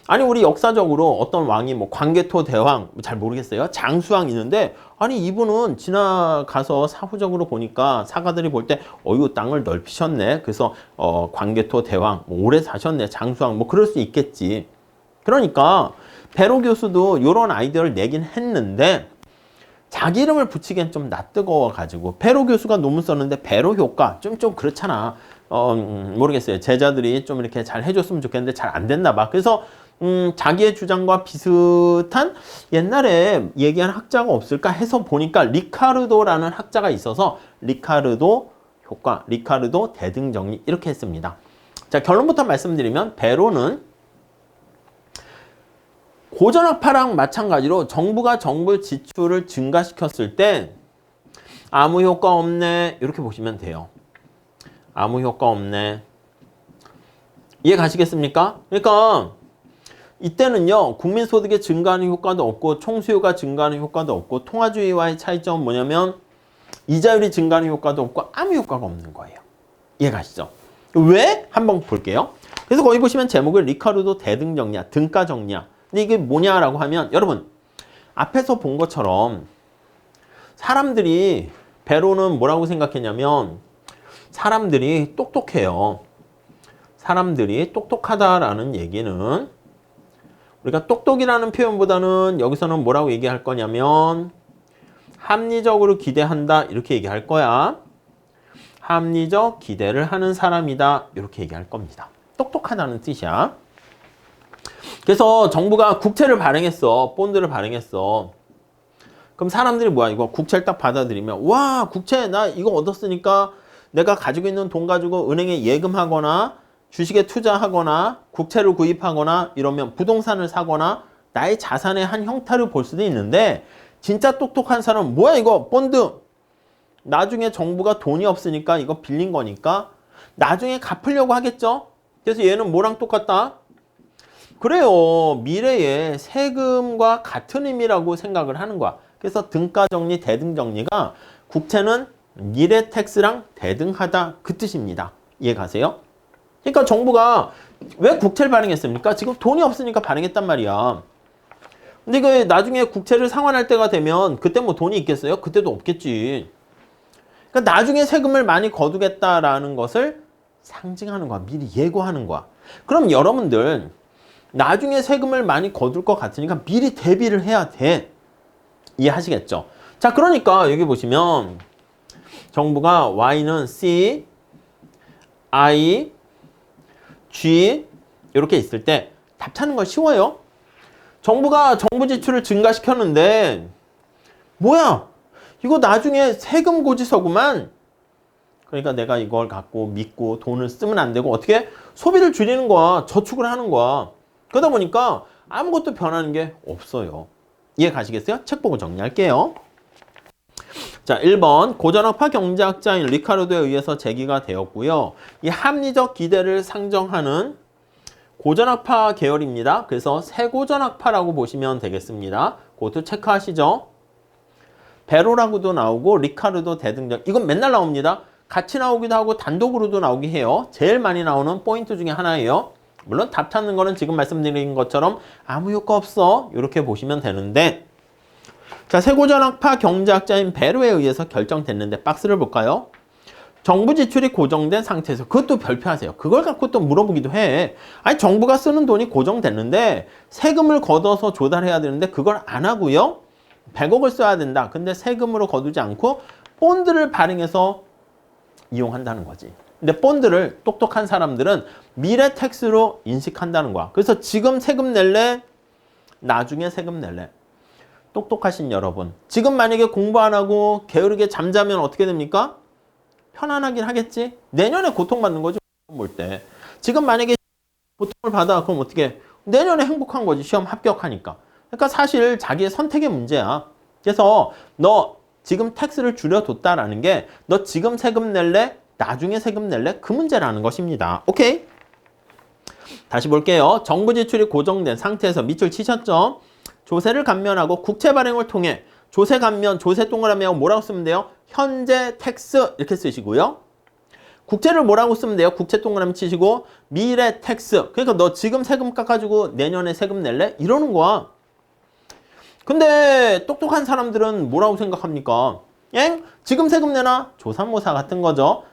아니 우리 역사적으로 어떤 왕이 뭐 광개토 대왕 잘 모르겠어요. 장수왕 있는데 아니 이분은 지나가서 사후적으로 보니까 사가들이 볼 때 어유 땅을 넓히셨네. 그래서 광개토 대왕 뭐 오래 사셨네. 장수왕 뭐 그럴 수 있겠지. 그러니까 베로 교수도 이런 아이디어를 내긴 했는데 자기 이름을 붙이기엔 좀 낯뜨거워가지고 베로 교수가 논문 썼는데 베로 효과 좀 그렇잖아. 모르겠어요. 제자들이 좀 이렇게 잘 해줬으면 좋겠는데 잘 안 됐나 봐. 그래서 자기의 주장과 비슷한 옛날에 얘기한 학자가 없을까 해서 보니까 리카르도라는 학자가 있어서 리카르도 효과, 리카르도 대등정리 이렇게 했습니다. 자 결론부터 말씀드리면 베로는 고전학파랑 마찬가지로 정부가 정부 지출을 증가시켰을 때 아무 효과 없네 이렇게 보시면 돼요. 아무 효과 없네. 이해 가시겠습니까? 그러니까 이때는요 국민소득의 증가하는 효과도 없고 총수요가 증가하는 효과도 없고 통화주의와의 차이점은 뭐냐면 이자율이 증가하는 효과도 없고 아무 효과가 없는 거예요. 이해 가시죠? 왜? 한번 볼게요. 그래서 거기 보시면 제목을 리카르도 대등정리야, 등가정리야. 근데 이게 뭐냐라고 하면 여러분 앞에서 본 것처럼 사람들이 베로는 뭐라고 생각했냐면 사람들이 똑똑해요. 사람들이 똑똑하다라는 얘기는 우리가 똑똑이라는 표현보다는 여기서는 뭐라고 얘기할 거냐면 합리적으로 기대한다 이렇게 얘기할 거야. 합리적 기대를 하는 사람이다 이렇게 얘기할 겁니다. 똑똑하다는 뜻이야. 그래서 정부가 국채를 발행했어. 본드를 발행했어. 그럼 사람들이 뭐야? 이거 국채를 딱 받아들이면 와 국채 나 이거 얻었으니까 내가 가지고 있는 돈 가지고 은행에 예금하거나 주식에 투자하거나 국채를 구입하거나 이러면 부동산을 사거나 나의 자산의 한 형태를 볼 수도 있는데 진짜 똑똑한 사람은 뭐야 이거 본드 나중에 정부가 돈이 없으니까 이거 빌린 거니까 나중에 갚으려고 하겠죠? 그래서 얘는 뭐랑 똑같다? 그래요. 미래의 세금과 같은 의미라고 생각을 하는 거야. 그래서 등가정리, 대등정리가 국채는 미래 텍스랑 대등하다 그 뜻입니다. 이해 가세요? 그러니까 정부가 왜 국채를 발행했습니까? 지금 돈이 없으니까 발행했단 말이야. 근데 그 나중에 국채를 상환할 때가 되면 그때 뭐 돈이 있겠어요? 그때도 없겠지. 그러니까 나중에 세금을 많이 거두겠다라는 것을 상징하는 거야. 미리 예고하는 거야. 그럼 여러분들 나중에 세금을 많이 거둘 것 같으니까 미리 대비를 해야 돼. 이해하시겠죠? 자, 그러니까 여기 보시면 정부가 Y는 C, I, G 이렇게 있을 때 답 찾는 거 쉬워요. 정부가 정부 지출을 증가시켰는데 뭐야? 이거 나중에 세금 고지서구만. 그러니까 내가 이걸 갖고 믿고 돈을 쓰면 안 되고 어떻게? 소비를 줄이는 거야. 저축을 하는 거야. 그러다 보니까 아무것도 변하는 게 없어요. 이해 가시겠어요? 책 보고 정리할게요. 자, 1번 고전학파 경제학자인 리카르도에 의해서 제기가 되었고요. 이 합리적 기대를 상정하는 고전학파 계열입니다. 그래서 새고전학파라고 보시면 되겠습니다. 그것도 체크하시죠. 베로라고도 나오고 리카르도 대등적 이건 맨날 나옵니다. 같이 나오기도 하고 단독으로도 나오기 해요. 제일 많이 나오는 포인트 중에 하나예요. 물론 답 찾는 거는 지금 말씀드린 것처럼 아무 효과 없어. 이렇게 보시면 되는데 자, 새고전학파 경제학자인 베로에 의해서 결정됐는데 박스를 볼까요? 정부 지출이 고정된 상태에서 그것도 별표하세요. 그걸 갖고 또 물어보기도 해. 아니 정부가 쓰는 돈이 고정됐는데 세금을 걷어서 조달해야 되는데 그걸 안 하고요. 100억을 써야 된다. 근데 세금으로 거두지 않고 본드를 발행해서 이용한다는 거지. 근데 본드를 똑똑한 사람들은 미래 텍스로 인식한다는 거야. 그래서 지금 세금 낼래? 나중에 세금 낼래? 똑똑하신 여러분. 지금 만약에 공부 안 하고 게으르게 잠자면 어떻게 됩니까? 편안하긴 하겠지? 내년에 고통받는 거지. 볼 때. 지금 만약에 고통을 받아. 그럼 어떻게? 내년에 행복한 거지. 시험 합격하니까. 그러니까 사실 자기의 선택의 문제야. 그래서 너 지금 텍스를 줄여뒀다라는 게 너 지금 세금 낼래? 나중에 세금 낼래? 그 문제라는 것입니다. 오케이? 다시 볼게요. 정부 지출이 고정된 상태에서 밑줄 치셨죠? 조세를 감면하고 국채 발행을 통해 조세 감면, 조세 동그라미하고 뭐라고 쓰면 돼요? 현재 텍스 이렇게 쓰시고요. 국채를 뭐라고 쓰면 돼요? 국채 동그라미 치시고 미래 텍스. 그러니까 너 지금 세금 깎아주고 내년에 세금 낼래? 이러는 거야. 근데 똑똑한 사람들은 뭐라고 생각합니까? 지금 세금 내나? 조삼모사 같은 거죠.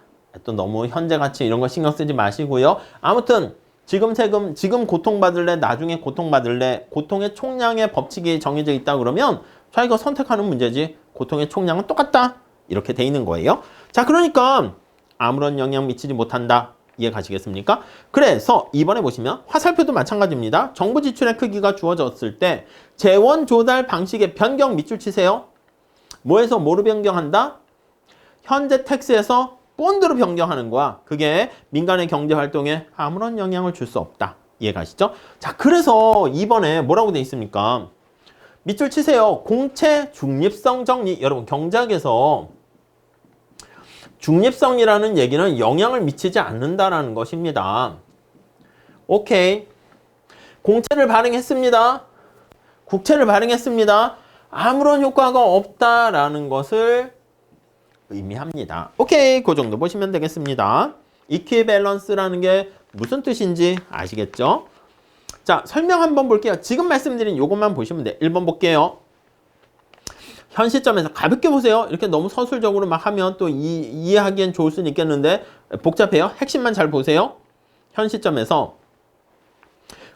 또 너무 현재 가치 이런 거 신경 쓰지 마시고요. 아무튼 지금 세금, 지금 고통받을래? 나중에 고통받을래? 고통의 총량의 법칙이 정해져 있다 그러면 자기가 선택하는 문제지. 고통의 총량은 똑같다. 이렇게 돼 있는 거예요. 자, 그러니까 아무런 영향 미치지 못한다. 이해 가시겠습니까? 그래서 이번에 보시면 화살표도 마찬가지입니다. 정부 지출의 크기가 주어졌을 때 재원 조달 방식의 변경 밑줄 치세요. 뭐에서 뭐로 변경한다? 현재 텍스에서 본드로 변경하는 거야. 그게 민간의 경제 활동에 아무런 영향을 줄 수 없다. 이해 가시죠? 자, 그래서 이번에 뭐라고 돼 있습니까? 밑줄 치세요. 공채 중립성 정리. 여러분 경제학에서 중립성이라는 얘기는 영향을 미치지 않는다라는 것입니다. 오케이. 공채를 발행했습니다. 국채를 발행했습니다. 아무런 효과가 없다라는 것을 의미합니다. 오케이. 그 정도 보시면 되겠습니다. 이퀴밸런스라는 게 무슨 뜻인지 아시겠죠? 자, 설명 한번 볼게요. 지금 말씀드린 이것만 보시면 돼요. 1번 볼게요. 현 시점에서 가볍게 보세요. 이렇게 너무 서술적으로 막 하면 또 이해하기엔 좋을 수는 있겠는데 복잡해요. 핵심만 잘 보세요. 현 시점에서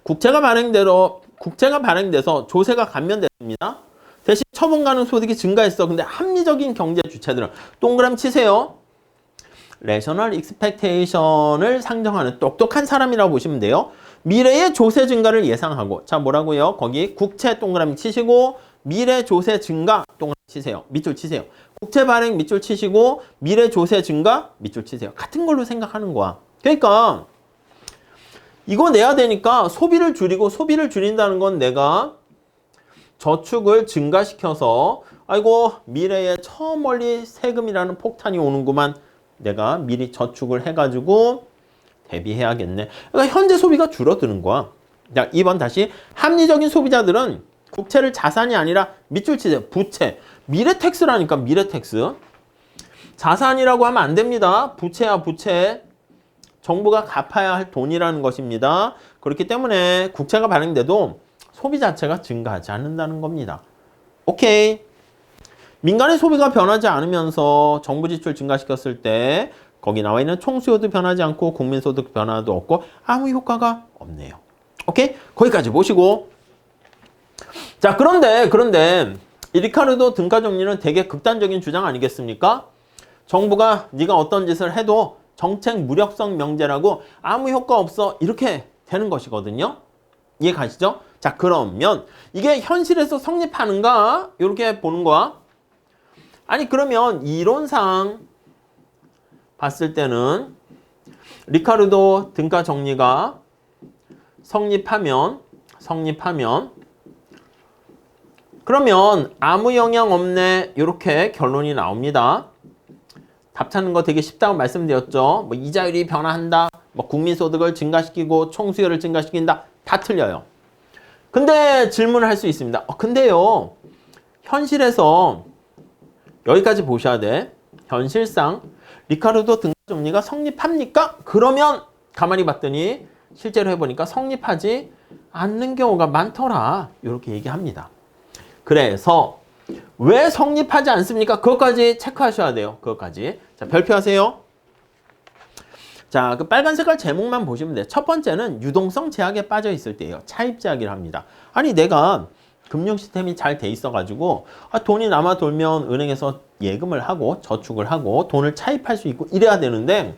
국채가 발행돼서 조세가 감면됐습니다. 대신 처분 가능 소득이 증가했어. 근데 합리적인 경제 주체들은 동그라미 치세요. 레셔널 익스펙테이션을 상정하는 똑똑한 사람이라고 보시면 돼요. 미래의 조세 증가를 예상하고 자 뭐라고요? 거기 국채 동그라미 치시고 미래 조세 증가 동그라미 치세요. 밑줄 치세요. 국채 발행 밑줄 치시고 미래 조세 증가 밑줄 치세요. 같은 걸로 생각하는 거야. 그러니까 이거 내야 되니까 소비를 줄이고 소비를 줄인다는 건 내가 저축을 증가시켜서 아이고 미래에 저 멀리 세금이라는 폭탄이 오는구만. 내가 미리 저축을 해가지고 대비해야겠네. 그러니까 현재 소비가 줄어드는 거야. 자, 2번 다시 합리적인 소비자들은 국채를 자산이 아니라 밑줄 치세요. 부채. 미래 텍스라니까 미래 텍스. 자산이라고 하면 안 됩니다. 부채야 부채. 정부가 갚아야 할 돈이라는 것입니다. 그렇기 때문에 국채가 발행돼도 소비 자체가 증가하지 않는다는 겁니다. 오케이. 민간의 소비가 변하지 않으면서 정부 지출 증가시켰을 때 거기 나와 있는 총수요도 변하지 않고 국민소득 변화도 없고 아무 효과가 없네요. 오케이? 거기까지 보시고 자 그런데 이 리카르도 등가 정리는 되게 극단적인 주장 아니겠습니까? 정부가 네가 어떤 짓을 해도 정책 무력성 명제라고 아무 효과 없어 이렇게 되는 것이거든요. 이해 가시죠? 자, 그러면 이게 현실에서 성립하는가? 이렇게 보는 거야. 아니, 그러면 이론상 봤을 때는 리카르도 등가 정리가 성립하면 그러면 아무 영향 없네. 이렇게 결론이 나옵니다. 답 찾는 거 되게 쉽다고 말씀드렸죠. 뭐 이자율이 변화한다. 뭐 국민소득을 증가시키고 총수요를 증가시킨다. 다 틀려요. 근데 질문을 할 수 있습니다. 근데요. 현실에서 여기까지 보셔야 돼. 현실상 리카르도 등가 정리가 성립합니까? 그러면 가만히 봤더니 실제로 해보니까 성립하지 않는 경우가 많더라. 이렇게 얘기합니다. 그래서 왜 성립하지 않습니까? 그것까지 체크하셔야 돼요. 그것까지. 자, 별표하세요. 자, 그 빨간 색깔 제목만 보시면 돼요. 첫 번째는 유동성 제약에 빠져 있을 때예요. 차입 제약이라 합니다. 아니, 내가 금융 시스템이 잘 돼 있어가지고 돈이 남아 돌면 은행에서 예금을 하고 저축을 하고 돈을 차입할 수 있고 이래야 되는데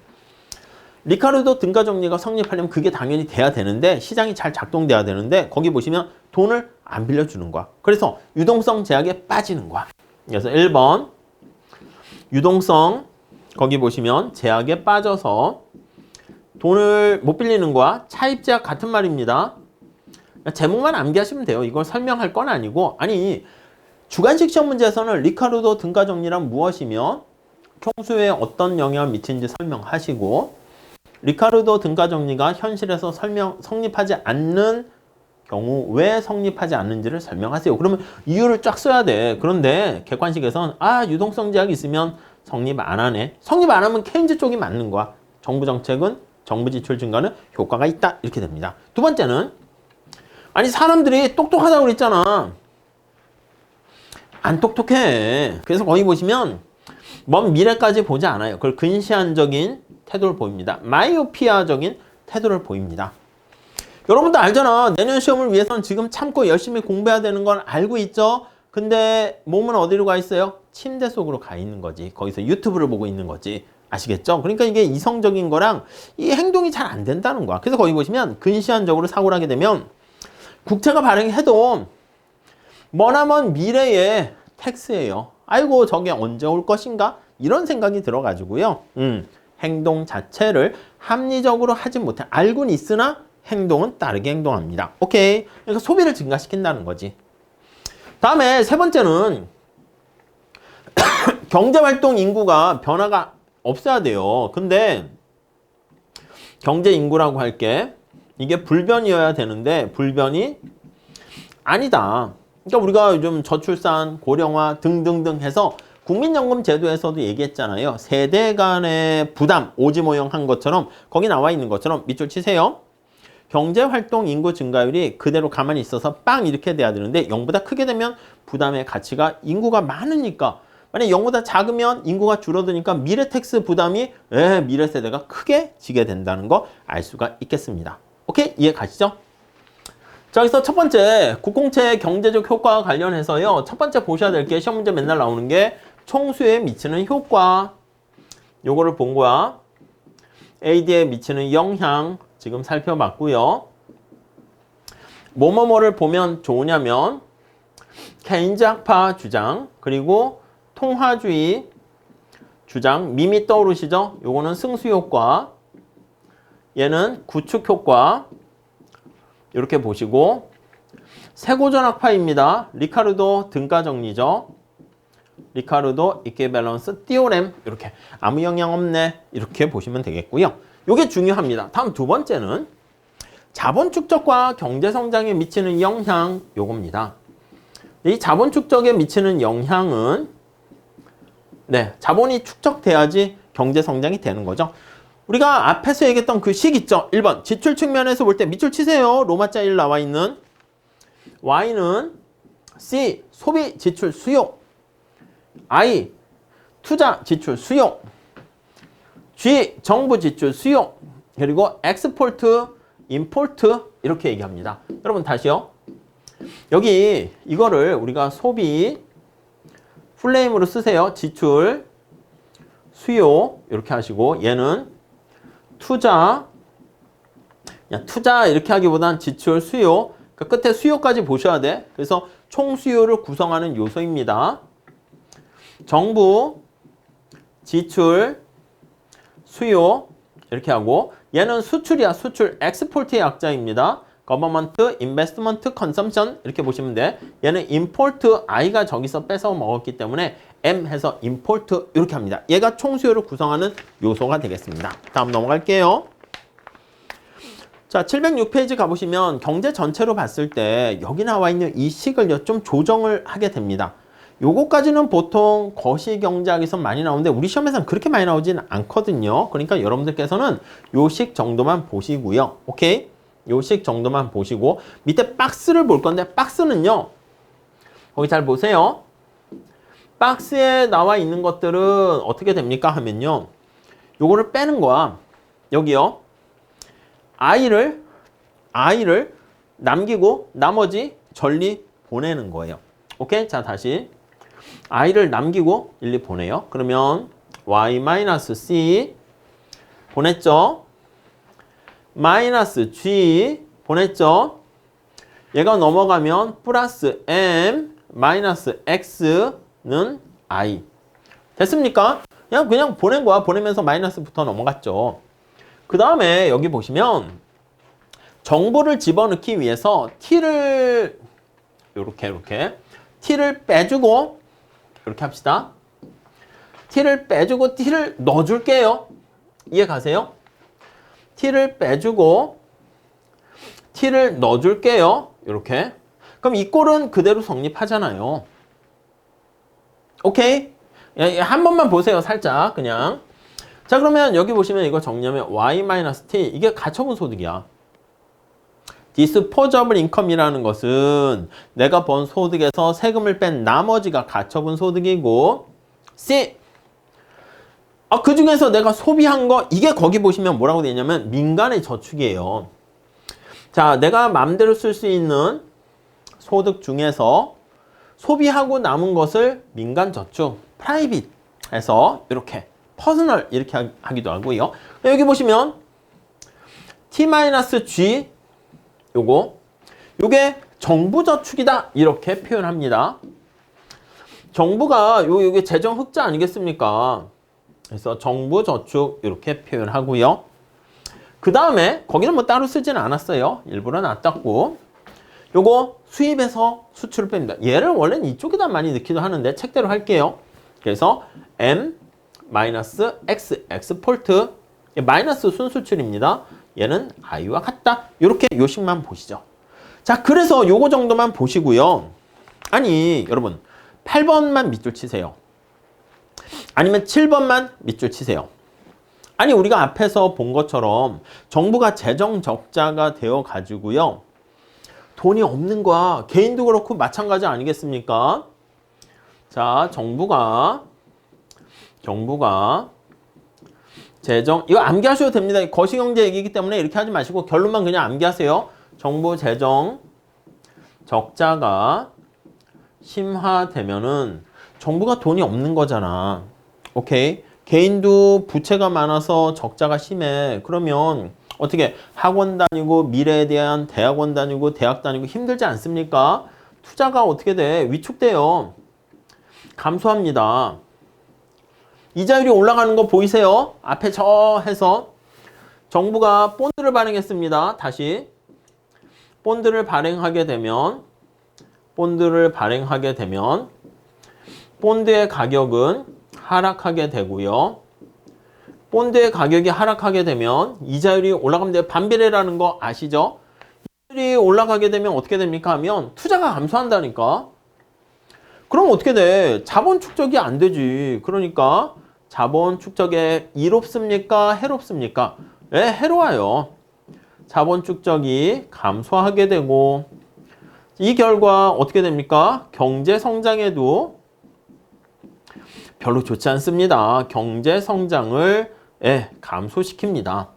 리카르도 등가 정리가 성립하려면 그게 당연히 돼야 되는데 시장이 잘 작동돼야 되는데 거기 보시면 돈을 안 빌려주는 거야. 그래서 유동성 제약에 빠지는 거야. 그래서 1번 유동성 거기 보시면 제약에 빠져서 돈을 못 빌리는 거야. 차입 제약 같은 말입니다. 제목만 암기하시면 돼요. 이걸 설명할 건 아니고 아니 주관식 시험 문제에서는 리카르도 등가 정리란 무엇이며 총수에 어떤 영향을 미치는지 설명하시고 리카르도 등가 정리가 현실에서 성립하지 않는 경우 왜 성립하지 않는지를 설명하세요. 그러면 이유를 쫙 써야 돼. 그런데 객관식에서는 유동성 제약이 있으면 성립 안 하네. 성립 안 하면 케인즈 쪽이 맞는 거야. 정부 정책은 정부 지출 증가는 효과가 있다. 이렇게 됩니다. 두 번째는 아니 사람들이 똑똑하다고 그랬잖아. 안 똑똑해. 그래서 거기 보시면 먼 미래까지 보지 않아요. 그걸 근시안적인 태도를 보입니다. 마이오피아적인 태도를 보입니다. 여러분도 알잖아. 내년 시험을 위해서는 지금 참고 열심히 공부해야 되는 건 알고 있죠? 근데 몸은 어디로 가 있어요? 침대 속으로 가 있는 거지. 거기서 유튜브를 보고 있는 거지. 아시겠죠? 그러니까 이게 이성적인 거랑 이 행동이 잘 안 된다는 거야. 그래서 거기 보시면 근시안적으로 사고를 하게 되면 국채가 발행해도 머나먼 미래의 텍스예요. 아이고 저게 언제 올 것인가? 이런 생각이 들어가지고요. 행동 자체를 합리적으로 하지 못해. 알고는 있으나 행동은 다르게 행동합니다. 오케이. 그러니까 소비를 증가시킨다는 거지. 다음에 세 번째는 경제활동 인구가 변화가 없어야 돼요. 근데 경제 인구라고 할게. 이게 불변이어야 되는데 불변이 아니다. 그러니까 우리가 요즘 저출산, 고령화 등등등 해서 국민연금 제도에서도 얘기했잖아요. 세대 간의 부담, 오지모형한 것처럼 거기 나와 있는 것처럼 밑줄 치세요. 경제활동 인구 증가율이 그대로 가만히 있어서 빵 이렇게 돼야 되는데 0보다 크게 되면 부담의 가치가 인구가 많으니까 만약 0보다 작으면 인구가 줄어드니까 미래 텍스 부담이 미래 세대가 크게 지게 된다는 거 알 수가 있겠습니다. 오케이? 이해 가시죠? 자, 여기서 첫 번째 국공채의 경제적 효과와 관련해서요. 첫 번째 보셔야 될 게 시험 문제 맨날 나오는 게 총수에 미치는 효과. 요거를 본 거야. AD에 미치는 영향 지금 살펴봤고요. 뭐뭐뭐를 보면 좋으냐면 케인즈 학파 주장 그리고 통화주의 주장 밈이 떠오르시죠? 요거는 승수 효과. 얘는 구축 효과. 이렇게 보시고 세고전 학파입니다. 리카르도 등가 정리죠. 리카르도 이퀴밸런스 띠오렘 이렇게 아무 영향 없네 이렇게 보시면 되겠고요. 이게 중요합니다. 다음 두 번째는 자본 축적과 경제 성장에 미치는 영향 요겁니다. 이 자본 축적에 미치는 영향은 자본이 축적돼야지 경제 성장이 되는 거죠. 우리가 앞에서 얘기했던 그 식 있죠. 1번 지출 측면에서 볼 때 밑줄 치세요. 로마자 1 나와 있는 Y는 C 소비 지출 수요, I 투자 지출 수요, G 정부 지출 수요, 그리고 엑스포트 임포트 이렇게 얘기합니다. 여러분 다시요. 여기 이거를 우리가 소비 풀네임으로 쓰세요. 지출 수요 이렇게 하시고 얘는 투자 투자 이렇게 하기보단 지출 수요 그 끝에 수요까지 보셔야 돼. 그래서 총 수요를 구성하는 요소입니다. 정부, 지출, 수요 이렇게 하고 얘는 수출이야. 수출. 엑스포트의 약자입니다. Government, Investment, Consumption 이렇게 보시면 돼. 얘는 Import, I가 저기서 뺏어 먹었기 때문에 M 해서 Import 이렇게 합니다. 얘가 총 수요를 구성하는 요소가 되겠습니다. 다음 넘어갈게요. 자, 706페이지 가보시면 경제 전체로 봤을 때 여기 나와 있는 이 식을요 좀 조정을 하게 됩니다. 요거까지는 보통 거시경제학에서 많이 나오는데 우리 시험에서는 그렇게 많이 나오진 않거든요. 그러니까 여러분들께서는 요 식 정도만 보시고요. 오케이? 요 식 정도만 보시고 밑에 박스를 볼 건데 박스는요. 거기 잘 보세요. 박스에 나와 있는 것들은 어떻게 됩니까? 하면요. 요거를 빼는 거야. 여기요. I를 남기고 나머지 전리 보내는 거예요. 오케이? 자, 다시. I를 남기고 일리 보내요. 그러면 Y-C 보냈죠? 마이너스 G 보냈죠? 얘가 넘어가면 플러스 M 마이너스 X는 I. 됐습니까? 그냥 보낸 거야. 보내면서 마이너스부터 넘어갔죠. 그 다음에 여기 보시면 정보를 집어넣기 위해서 T를 이렇게 T를 빼주고 이렇게 합시다. T를 빼주고 T를 넣어줄게요. 이해 가세요? T를 빼주고 T를 넣어줄게요. 이렇게. 그럼 이 꼴은 그대로 성립하잖아요. 오케이? 한 번만 보세요. 살짝 그냥. 자, 그러면 여기 보시면 이거 정리하면 Y-T 이게 가처분 소득이야. Disposable income이라는 것은 내가 번 소득에서 세금을 뺀 나머지가 가처분 소득이고 C 그 중에서 내가 소비한 거 이게 거기 보시면 뭐라고 되어 있냐면 민간의 저축이에요. 자, 내가 마음대로 쓸 수 있는 소득 중에서 소비하고 남은 것을 민간 저축, 프라이빗 해서 이렇게 퍼스널 이렇게 하기도 하고요. 여기 보시면 T-G 요게 정부 저축이다 이렇게 표현합니다. 정부가 요게 재정 흑자 아니겠습니까? 그래서 정부 저축 이렇게 표현하고요. 그 다음에 거기는 뭐 따로 쓰지는 않았어요. 일부러 놔뒀고 요거 수입에서 수출을 뺍니다. 얘를 원래는 이쪽에다 많이 넣기도 하는데 책대로 할게요. 그래서 M 마이너스 X 엑스포트 마이너스 순수출입니다. 얘는 I와 같다. 이렇게 요식만 보시죠. 자, 그래서 요거 정도만 보시고요. 아니 여러분 8번만 밑줄 치세요. 아니면 7번만 밑줄 치세요. 아니 우리가 앞에서 본 것처럼 정부가 재정 적자가 되어 가지고요. 돈이 없는 거야. 개인도 그렇고 마찬가지 아니겠습니까? 자, 정부가 재정 이거 암기하셔도 됩니다. 거시경제 얘기이기 때문에 이렇게 하지 마시고 결론만 그냥 암기하세요. 정부 재정 적자가 심화되면은 정부가 돈이 없는 거잖아. 오케이? 개인도 부채가 많아서 적자가 심해. 그러면 어떻게 학원 다니고 미래에 대한 대학원 다니고 대학 다니고 힘들지 않습니까? 투자가 어떻게 돼? 위축돼요. 감소합니다. 이자율이 올라가는 거 보이세요? 앞에 저 해서 정부가 본드를 발행했습니다. 다시 본드를 발행하게 되면 본드의 가격은 하락하게 되고요. 본드의 가격이 하락하게 되면 이자율이 올라가면 돼요. 반비례라는 거 아시죠? 이자율이 올라가게 되면 어떻게 됩니까? 하면 투자가 감소한다니까. 그럼 어떻게 돼? 자본 축적이 안 되지. 그러니까 자본 축적에 이롭습니까? 해롭습니까? 네, 해로워요. 자본 축적이 감소하게 되고 이 결과 어떻게 됩니까? 경제 성장에도 별로 좋지 않습니다. 경제 성장을 감소시킵니다.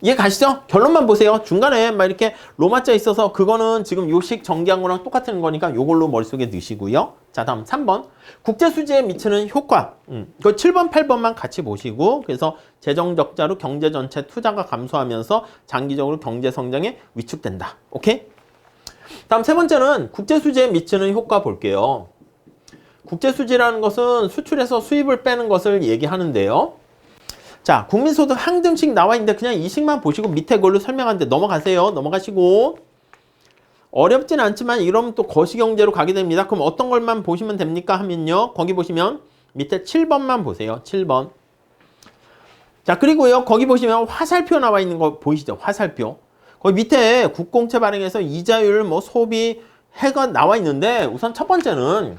이해 가시죠? 결론만 보세요. 중간에 막 이렇게 로마자 있어서 그거는 지금 요식 전개한 거랑 똑같은 거니까 요걸로 머릿속에 넣으시고요. 자, 다음 3번. 국제수지에 미치는 효과. 그 7번, 8번만 같이 보시고 그래서 재정 적자로 경제 전체 투자가 감소하면서 장기적으로 경제 성장에 위축된다. 오케이? 다음 세 번째는 국제수지에 미치는 효과 볼게요. 국제수지라는 것은 수출에서 수입을 빼는 것을 얘기하는데요. 자, 국민소득 항등식 나와 있는데 그냥 이 식만 보시고 밑에 걸로 설명하는데 넘어가세요. 넘어가시고. 어렵진 않지만 이러면 또 거시경제로 가게 됩니다. 그럼 어떤 것만 보시면 됩니까 하면요. 거기 보시면 밑에 7번만 보세요. 7번. 자, 그리고요. 거기 보시면 화살표 나와 있는 거 보이시죠? 화살표. 거기 밑에 국공채 발행에서 이자율, 뭐 소비, 해가 나와 있는데 우선 첫 번째는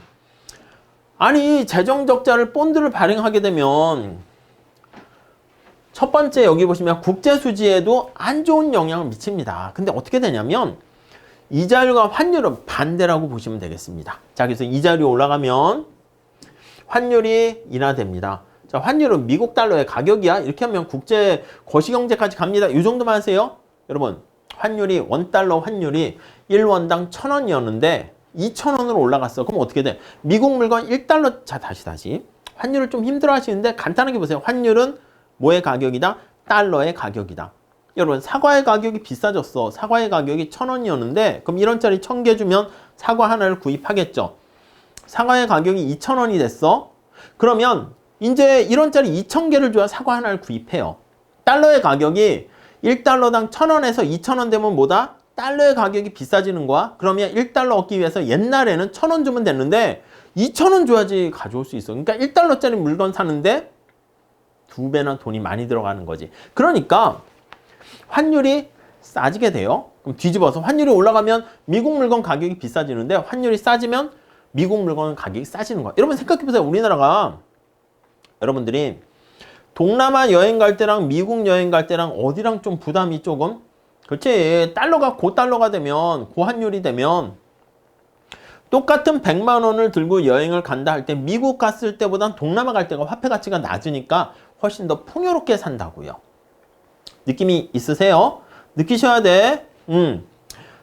아니 재정적자를 본드를 발행하게 되면 첫 번째 여기 보시면 국제수지에도 안 좋은 영향을 미칩니다. 근데 어떻게 되냐면 이자율과 환율은 반대라고 보시면 되겠습니다. 자, 그래서 이자율이 올라가면 환율이 인하됩니다. 자, 환율은 미국 달러의 가격이야. 이렇게 하면 국제 거시경제까지 갑니다. 이 정도만 하세요. 여러분, 환율이 원달러 환율이 1원당 1,000원이었는데 2,000원으로 올라갔어. 그럼 어떻게 돼? 미국 물건 1달러. 자, 다시. 환율을 좀 힘들어 하시는데 간단하게 보세요. 환율은 뭐의 가격이다? 달러의 가격이다. 여러분, 사과의 가격이 비싸졌어. 사과의 가격이 1,000원이었는데 그럼 1원짜리 1,000개 주면 사과 하나를 구입하겠죠. 사과의 가격이 2,000원이 됐어. 그러면 이제 1원짜리 2,000개를 줘야 사과 하나를 구입해요. 달러의 가격이 1달러당 1,000원에서 2,000원 되면 뭐다? 달러의 가격이 비싸지는 거야. 그러면 1달러 얻기 위해서 옛날에는 1,000원 주면 됐는데 2,000원 줘야지 가져올 수 있어. 그러니까 1달러짜리 물건 사는데 2배나 돈이 많이 들어가는 거지. 그러니까 환율이 싸지게 돼요. 그럼 뒤집어서 환율이 올라가면 미국 물건 가격이 비싸지는데 환율이 싸지면 미국 물건 가격이 싸지는 거야. 여러분 생각해보세요. 우리나라가 여러분들이 동남아 여행 갈 때랑 미국 여행 갈 때랑 어디랑 좀 부담이 조금 그렇지. 달러가 고달러가 되면 고환율이 되면 똑같은 100만 원을 들고 여행을 간다 할 때 미국 갔을 때보단 동남아 갈 때가 화폐 가치가 낮으니까 훨씬 더 풍요롭게 산다고요. 느낌이 있으세요? 느끼셔야 돼.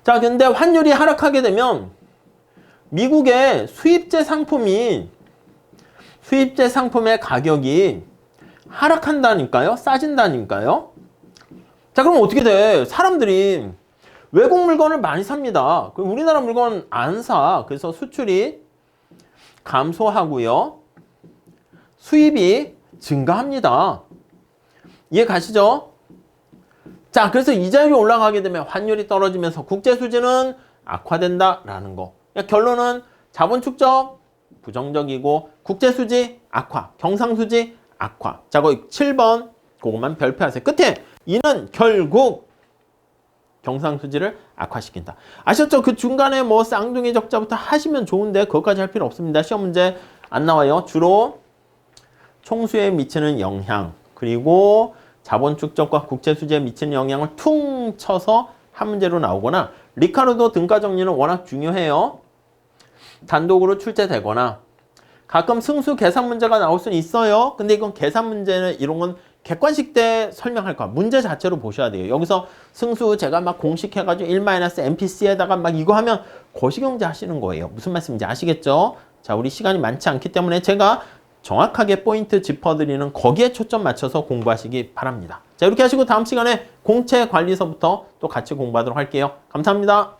자, 근데 환율이 하락하게 되면 미국의 수입제 상품의 가격이 하락한다니까요? 싸진다니까요? 자, 그럼 어떻게 돼? 사람들이 외국 물건을 많이 삽니다. 우리나라 물건 안 사. 그래서 수출이 감소하고요. 수입이 증가합니다. 이해 가시죠? 자, 그래서 이자율이 올라가게 되면 환율이 떨어지면서 국제수지는 악화된다라는 거. 결론은 자본 축적 부정적이고 국제수지 악화, 경상수지 악화. 자, 거기 7번 그것만 별표하세요. 끝에 이는 결국 경상수지를 악화시킨다. 아셨죠? 그 중간에 뭐 쌍둥이 적자부터 하시면 좋은데 그것까지 할 필요 없습니다. 시험 문제 안 나와요. 주로 총수에 미치는 영향 그리고 자본 축적과 국제수지에 미치는 영향을 퉁 쳐서 한 문제로 나오거나 리카르도 등가 정리는 워낙 중요해요. 단독으로 출제되거나 가끔 승수 계산 문제가 나올 수는 있어요. 근데 이건 계산 문제는 이런 건 객관식 때 설명할 거야. 문제 자체로 보셔야 돼요. 여기서 승수 제가 막 공식 해가지고 1-MPC에다가 막 이거 하면 거시경제 하시는 거예요. 무슨 말씀인지 아시겠죠? 자, 우리 시간이 많지 않기 때문에 제가 정확하게 포인트 짚어드리는 거기에 초점 맞춰서 공부하시기 바랍니다. 자, 이렇게 하시고 다음 시간에 공채 관리서부터 또 같이 공부하도록 할게요. 감사합니다.